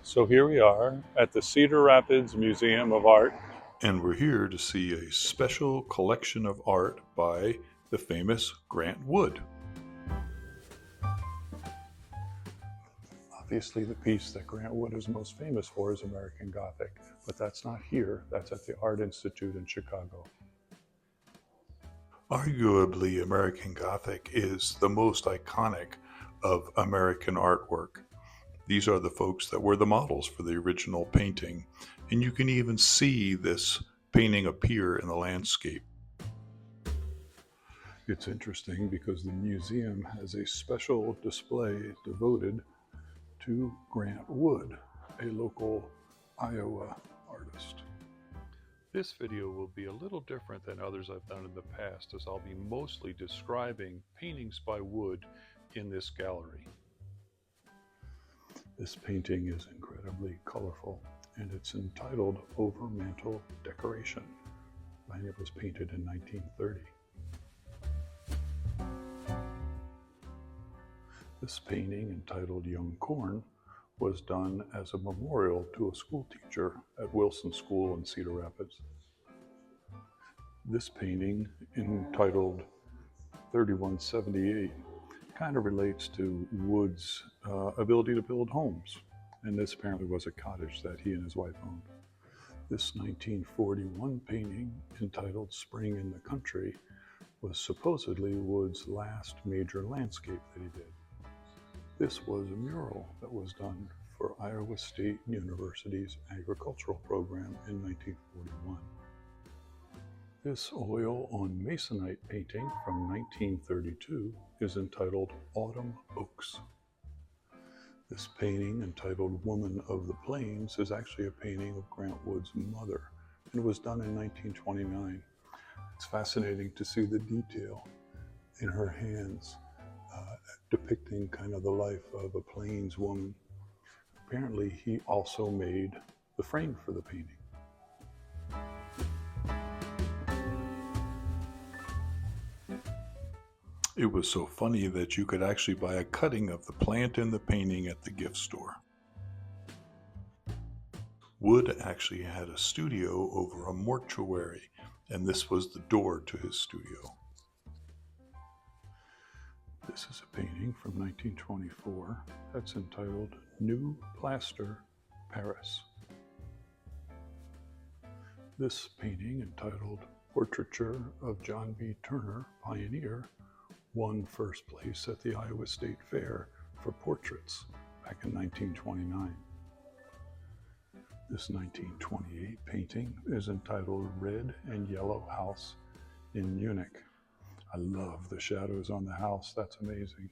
So here we are at the Cedar Rapids Museum of Art. And we're here to see a special collection of art by the famous Grant Wood. Obviously, the piece that Grant Wood is most famous for is American Gothic, but that's not here. That's at the Art Institute in Chicago. Arguably, American Gothic is the most iconic of American artwork. These are the folks that were the models for the original painting, and you can even see this painting appear in the landscape. It's interesting because the museum has a special display devoted to Grant Wood, a local Iowa artist. This video will be a little different than others I've done in the past, as I'll be mostly describing paintings by Wood in this gallery. This painting is incredibly colorful, and it's entitled Over Mantel Decoration, and it was painted in 1930. This painting, entitled Young Corn, was done as a memorial to a school teacher at Wilson School in Cedar Rapids. This painting, entitled 3178, kind of relates to Wood's ability to build homes. And this apparently was a cottage that he and his wife owned. This 1941 painting, entitled Spring in the Country, was supposedly Wood's last major landscape that he did. This was a mural that was done for Iowa State University's agricultural program in 1941. This oil on masonite painting from 1932 is entitled Autumn Oaks. This painting, entitled Woman of the Plains, is actually a painting of Grant Wood's mother and was done in 1929. It's fascinating to see the detail in her hands, depicting kind of the life of a plains woman. Apparently, he also made the frame for the painting. It was so funny that you could actually buy a cutting of the plant in the painting at the gift store. Wood actually had a studio over a mortuary, and this was the door to his studio. This is a painting from 1924 that's entitled New Plaster, Paris. This painting, entitled Portraiture of John B. Turner, Pioneer, won first place at the Iowa State Fair for portraits back in 1929. This 1928 painting is entitled Red and Yellow House in Munich. I love the shadows on the house, that's amazing.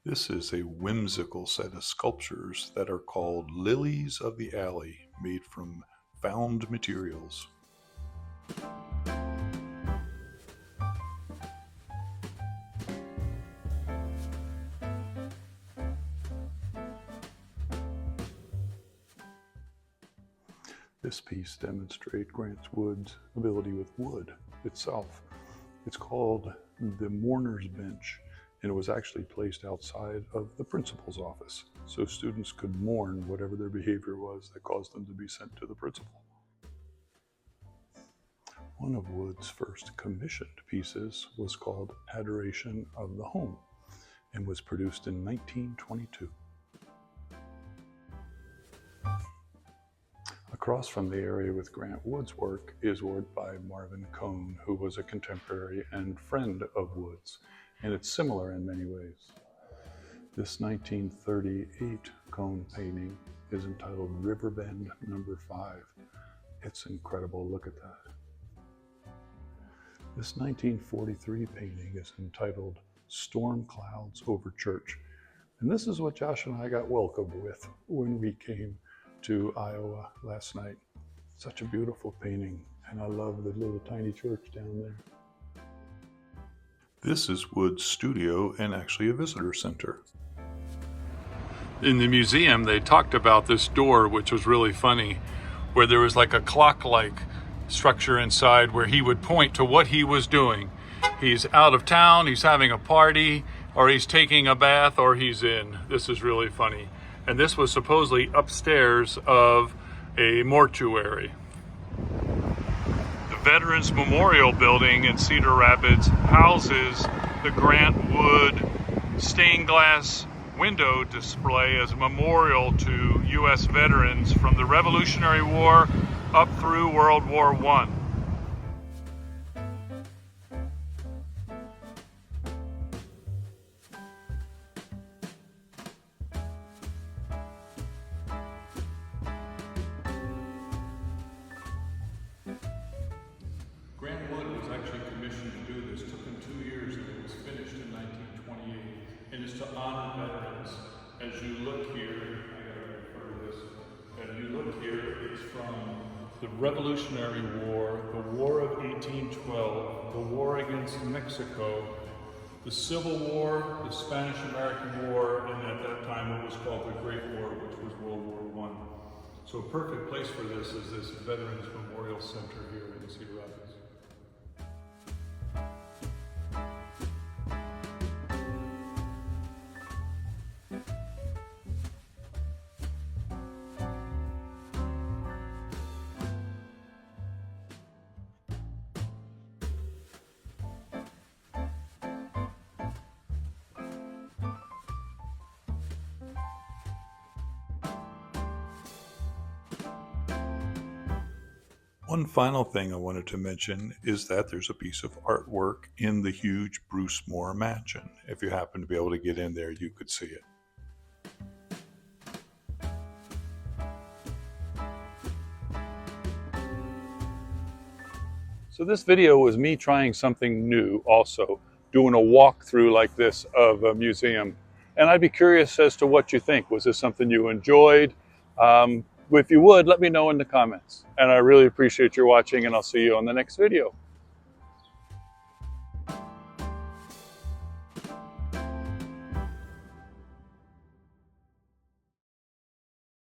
This is a whimsical set of sculptures that are called Lilies of the Alley, made from found materials. This piece demonstrates Grant Wood's ability with wood itself. It's called the Mourner's Bench, and it was actually placed outside of the principal's office, so students could mourn whatever their behavior was that caused them to be sent to the principal. One of Wood's first commissioned pieces was called Adoration of the Home, and was produced in 1922. Across from the area with Grant Wood's work is work by Marvin, who was a contemporary and friend of Wood's, and it's similar in many ways. This 1938 Cohn painting is entitled Riverbend No. 5. It's incredible, look at that. This 1943 painting is entitled Storm Clouds Over Church, and this is what Josh and I got welcomed with when we came to Iowa last night. Such a beautiful painting, and I love the little tiny church down there. This is Wood's studio and actually a visitor center. In the museum, they talked about this door, which was really funny, where there was like a clock-like structure inside where he would point to what he was doing. He's out of town, he's having a party, or he's taking a bath, or he's in. This is really funny. And this was supposedly upstairs of a mortuary. The Veterans Memorial Building in Cedar Rapids houses the Grant Wood stained glass window display as a memorial to U.S. veterans from the Revolutionary War up through World War I. Grant Wood was actually commissioned to do this. It took him 2 years and it was finished in 1928. And it's to honor veterans. As you look here, I gotta refer to this. As you look here, it's from the Revolutionary War, the War of 1812, the War against Mexico, the Civil War, the Spanish-American War, and at that time it was called the Great War, which was World War I. So a perfect place for this is this Veterans Memorial Center here in Cedar Rapids. One final thing I wanted to mention is that there's a piece of artwork in the huge Bruce Moore mansion. If you happen to be able to get in there, you could see it. So this video was me trying something new also, doing a walkthrough like this of a museum. And I'd be curious as to what you think. Was this something you enjoyed? If you would, let me know in the comments. And I really appreciate your watching, and I'll see you on the next video.